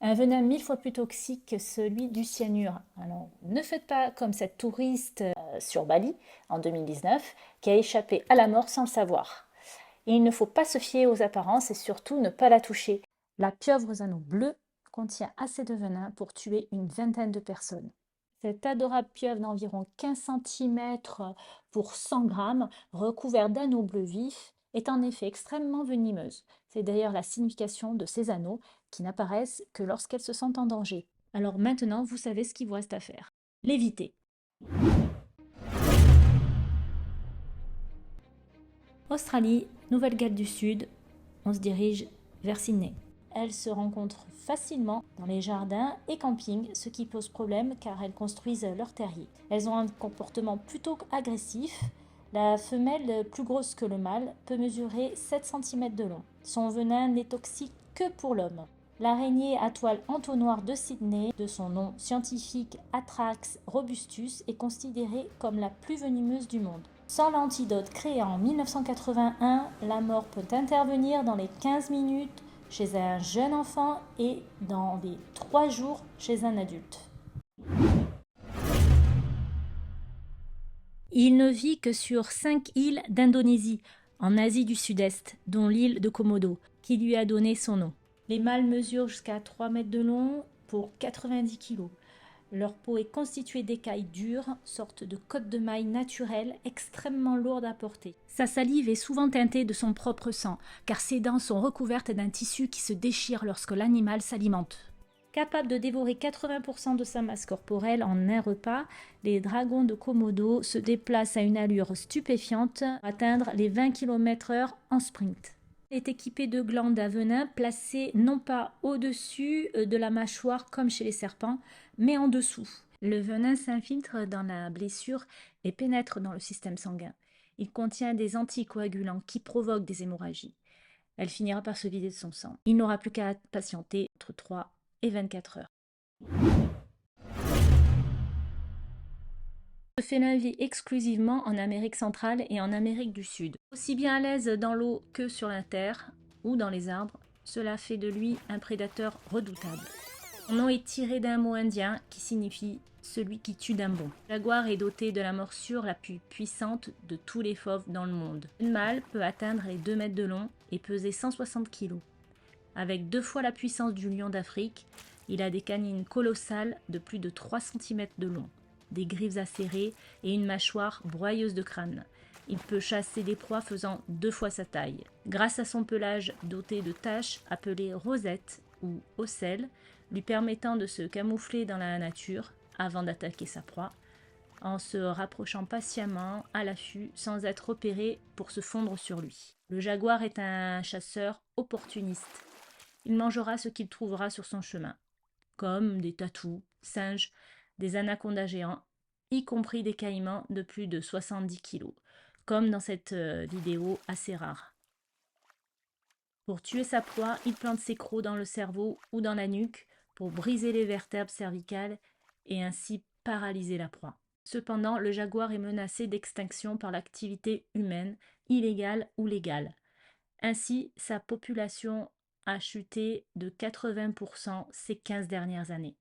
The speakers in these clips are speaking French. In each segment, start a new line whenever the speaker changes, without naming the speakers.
Un venin 1000 fois plus toxique que celui du cyanure. Alors, ne faites pas comme cette touriste sur Bali en 2019 qui a échappé à la mort sans le savoir. Et il ne faut pas se fier aux apparences et surtout ne pas la toucher. La pieuvre aux anneaux bleus contient assez de venin pour tuer une vingtaine de personnes. Cette adorable pieuvre d'environ 15 cm pour 100 grammes, recouverte d'anneaux bleus vifs, est en effet extrêmement venimeuse. C'est d'ailleurs la signification de ces anneaux qui n'apparaissent que lorsqu'elles se sentent en danger. Alors maintenant, vous savez ce qu'il vous reste à faire. L'éviter. Australie, Nouvelle-Galles du Sud, on se dirige vers Sydney. Elles se rencontrent facilement dans les jardins et campings, ce qui pose problème car elles construisent leur terrier. Elles ont un comportement plutôt agressif. La femelle, plus grosse que le mâle, peut mesurer 7 cm de long. Son venin n'est toxique que pour l'homme. L'araignée à toile entonnoir de Sydney, de son nom scientifique Atrax robustus, est considérée comme la plus venimeuse du monde. Sans l'antidote créé en 1981, la mort peut intervenir dans les 15 minutes chez un jeune enfant et dans les 3 jours chez un adulte. Il ne vit que sur 5 îles d'Indonésie, en Asie du Sud-Est, dont l'île de Komodo, qui lui a donné son nom. Les mâles mesurent jusqu'à 3 mètres de long pour 90 kg. Leur peau est constituée d'écailles dures, sorte de côte de mailles naturelles extrêmement lourdes à porter. Sa salive est souvent teintée de son propre sang, car ses dents sont recouvertes d'un tissu qui se déchire lorsque l'animal s'alimente. Capable de dévorer 80% de sa masse corporelle en un repas, les dragons de Komodo se déplacent à une allure stupéfiante pour atteindre les 20 km/h en sprint. Il est équipé de glandes à venin placées non pas au-dessus de la mâchoire comme chez les serpents, mais en dessous. Le venin s'infiltre dans la blessure et pénètre dans le système sanguin. Il contient des anticoagulants qui provoquent des hémorragies. Elle finira par se vider de son sang. Il n'aura plus qu'à patienter entre 3 et 24 heures. Ce félin vit exclusivement en Amérique centrale et en Amérique du Sud. Aussi bien à l'aise dans l'eau que sur la terre ou dans les arbres, cela fait de lui un prédateur redoutable. Son nom est tiré d'un mot indien qui signifie « celui qui tue d'un bond ». Le jaguar est doté de la morsure la plus puissante de tous les fauves dans le monde. Une mâle peut atteindre les 2 mètres de long et peser 160 kg. Avec 2 fois la puissance du lion d'Afrique, il a des canines colossales de plus de 3 cm de long, des griffes acérées et une mâchoire broyeuse de crâne. Il peut chasser des proies faisant 2 fois sa taille. Grâce à son pelage doté de taches appelées rosettes ou ocelles, lui permettant de se camoufler dans la nature avant d'attaquer sa proie, en se rapprochant patiemment à l'affût sans être repéré pour se fondre sur lui. Le jaguar est un chasseur opportuniste. Il mangera ce qu'il trouvera sur son chemin, comme des tatous, singes, des anacondas géants, y compris des caïmans de plus de 70 kg, comme dans cette vidéo assez rare. Pour tuer sa proie, il plante ses crocs dans le cerveau ou dans la nuque pour briser les vertèbres cervicales et ainsi paralyser la proie. Cependant, le jaguar est menacé d'extinction par l'activité humaine, illégale ou légale. Ainsi, sa population a chuté de 80% ces 15 dernières années.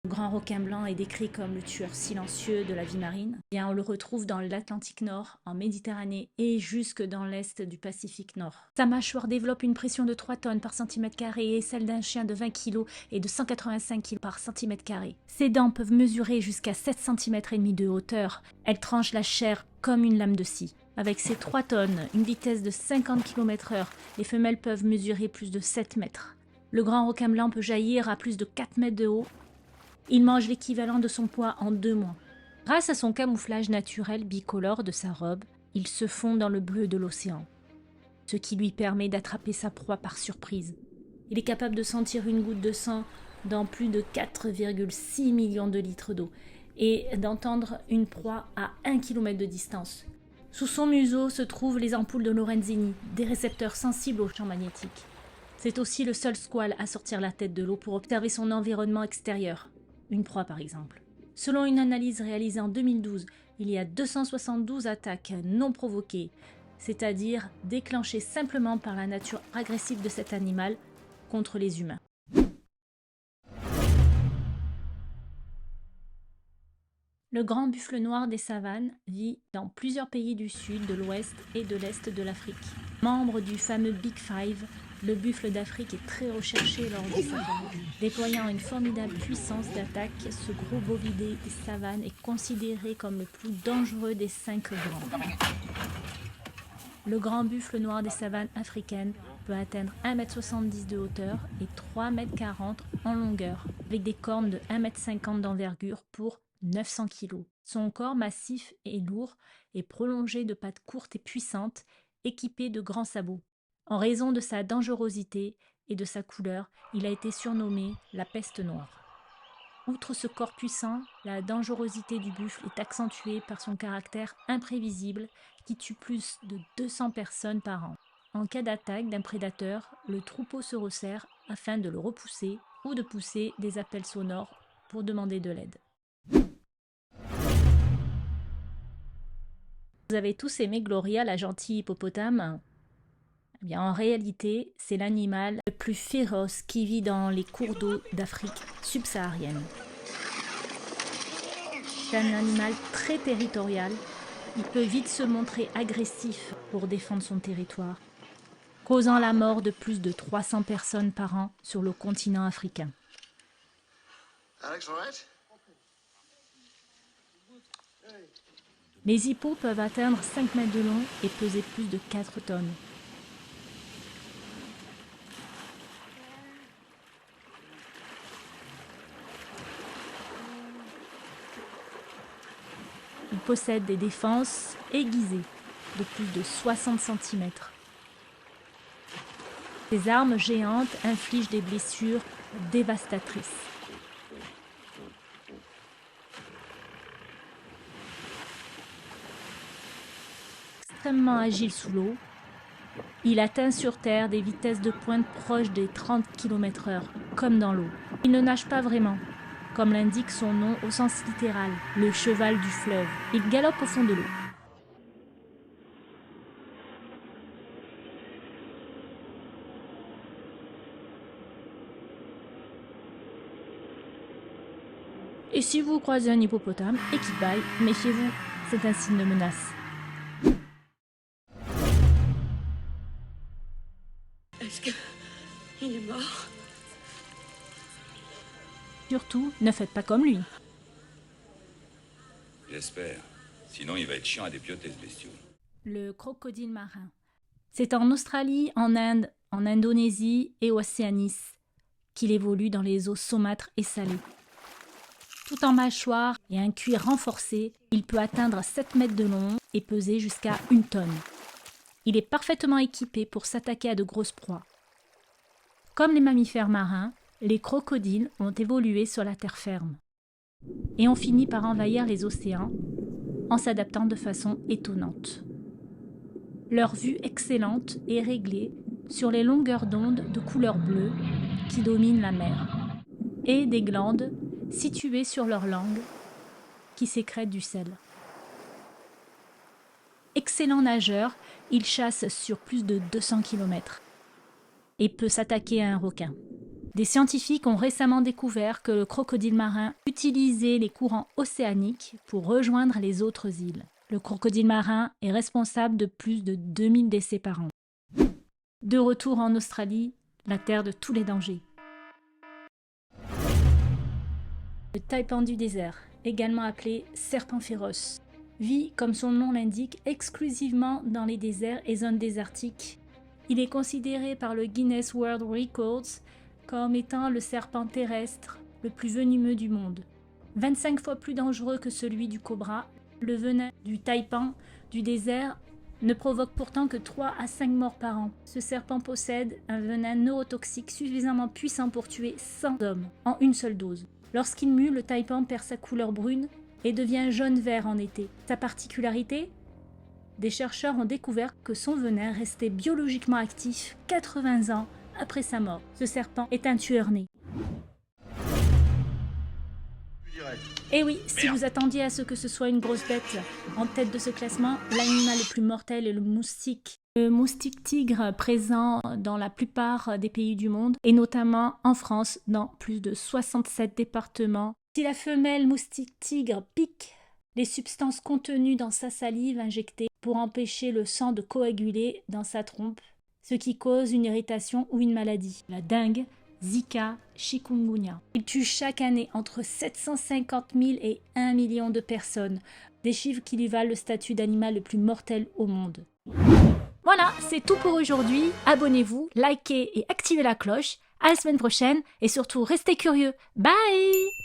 Le grand requin blanc est décrit comme le tueur silencieux de la vie marine. Bien, on le retrouve dans l'Atlantique Nord, en Méditerranée et jusque dans l'est du Pacifique Nord. Sa mâchoire développe une pression de 3 tonnes par centimètre carré et celle d'un chien de 20 kg et de 185 kg par centimètre carré. Ses dents peuvent mesurer jusqu'à 7 cm et demi de hauteur. Elles tranchent la chair comme une lame de scie. Avec ses 3 tonnes, une vitesse de 50 km/h, les femelles peuvent mesurer plus de 7 mètres. Le grand requin blanc peut jaillir à plus de 4 mètres de haut. Il mange l'équivalent de son poids en 2 mois. Grâce à son camouflage naturel bicolore de sa robe, il se fond dans le bleu de l'océan, ce qui lui permet d'attraper sa proie par surprise. Il est capable de sentir une goutte de sang dans plus de 4,6 millions de litres d'eau et d'entendre une proie à 1 km de distance. Sous son museau se trouvent les ampoules de Lorenzini, des récepteurs sensibles aux champs magnétiques. C'est aussi le seul squale à sortir la tête de l'eau pour observer son environnement extérieur. Une proie par exemple. Selon une analyse réalisée en 2012, il y a 272 attaques non provoquées, c'est-à-dire déclenchée simplement par la nature agressive de cet animal contre les humains. Le grand buffle noir des savanes vit dans plusieurs pays du sud, de l'ouest et de l'est de l'Afrique. Membre du fameux Big Five, le buffle d'Afrique est très recherché lors des safari. Déployant une formidable puissance d'attaque, ce gros bovidé des savanes est considéré comme le plus dangereux des 5 grands. Le grand buffle noir des savanes africaines peut atteindre 1,70 m de hauteur et 3,40 m en longueur, avec des cornes de 1,50 m d'envergure pour 900 kg. Son corps massif et lourd est prolongé de pattes courtes et puissantes, équipées de grands sabots. En raison de sa dangerosité et de sa couleur, il a été surnommé la peste noire. Outre ce corps puissant, la dangerosité du buffle est accentuée par son caractère imprévisible qui tue plus de 200 personnes par an. En cas d'attaque d'un prédateur, le troupeau se resserre afin de le repousser ou de pousser des appels sonores pour demander de l'aide. Vous avez tous aimé Gloria, la gentille hippopotame ? Eh bien, en réalité, c'est l'animal le plus féroce qui vit dans les cours d'eau d'Afrique subsaharienne. C'est un animal très territorial. Il peut vite se montrer agressif pour défendre son territoire, causant la mort de plus de 300 personnes par an sur le continent africain.
Alex, all right?
Les hippos peuvent atteindre 5 mètres de long et peser plus de 4 tonnes. Ils possèdent des défenses aiguisées de plus de 60 cm. Ces armes géantes infligent des blessures dévastatrices. Extrêmement agile sous l'eau, il atteint sur Terre des vitesses de pointe proches des 30 km/h, comme dans l'eau. Il ne nage pas vraiment, comme l'indique son nom au sens littéral, le cheval du fleuve. Il galope au fond de l'eau. Et si vous croisez un hippopotame et qu'il bâille, méfiez-vous, c'est un signe de menace.
Est-ce qu'il est mort?
Surtout, ne faites pas comme lui.
J'espère. Sinon, il va être chiant à dépioter, ce bestiau.
Le crocodile marin. C'est en Australie, en Inde, en Indonésie et Océanie qu'il évolue dans les eaux saumâtres et salées. Tout en mâchoire et un cuir renforcé, il peut atteindre 7 mètres de long et peser jusqu'à 1 tonne. Il est parfaitement équipé pour s'attaquer à de grosses proies. Comme les mammifères marins, les crocodiles ont évolué sur la terre ferme et ont fini par envahir les océans en s'adaptant de façon étonnante. Leur vue excellente est réglée sur les longueurs d'onde de couleur bleue qui dominent la mer et des glandes situées sur leur langue qui sécrètent du sel. Excellent nageur, il chasse sur plus de 200 km et peut s'attaquer à un requin. Des scientifiques ont récemment découvert que le crocodile marin utilisait les courants océaniques pour rejoindre les autres îles. Le crocodile marin est responsable de plus de 2000 décès par an. De retour en Australie, la terre de tous les dangers. Le taipan du désert, également appelé serpent féroce, vit, comme son nom l'indique, exclusivement dans les déserts et zones désertiques. Il est considéré par le Guinness World Records comme étant le serpent terrestre le plus venimeux du monde. 25 fois plus dangereux que celui du cobra, le venin du taipan du désert ne provoque pourtant que 3 à 5 morts par an. Ce serpent possède un venin neurotoxique suffisamment puissant pour tuer 100 hommes en une seule dose. Lorsqu'il mue, le taipan perd sa couleur brune et devient jaune-vert en été. Sa particularité ? Des chercheurs ont découvert que son venin restait biologiquement actif 80 ans après sa mort. Ce serpent est un tueur né.
Je dirais.
Et oui, si vous attendiez à ce que ce soit une grosse bête en tête de ce classement, l'animal le plus mortel est le moustique. Le moustique tigre présent dans la plupart des pays du monde et notamment en France dans plus de 67 départements. Si la femelle moustique tigre pique, les substances contenues dans sa salive injectée pour empêcher le sang de coaguler dans sa trompe, ce qui cause une irritation ou une maladie. La dengue, Zika, chikungunya. Il tue chaque année entre 750 000 et 1 million de personnes, des chiffres qui lui valent le statut d'animal le plus mortel au monde. Voilà, c'est tout pour aujourd'hui. Abonnez-vous, likez et activez la cloche. À la semaine prochaine et surtout restez curieux. Bye!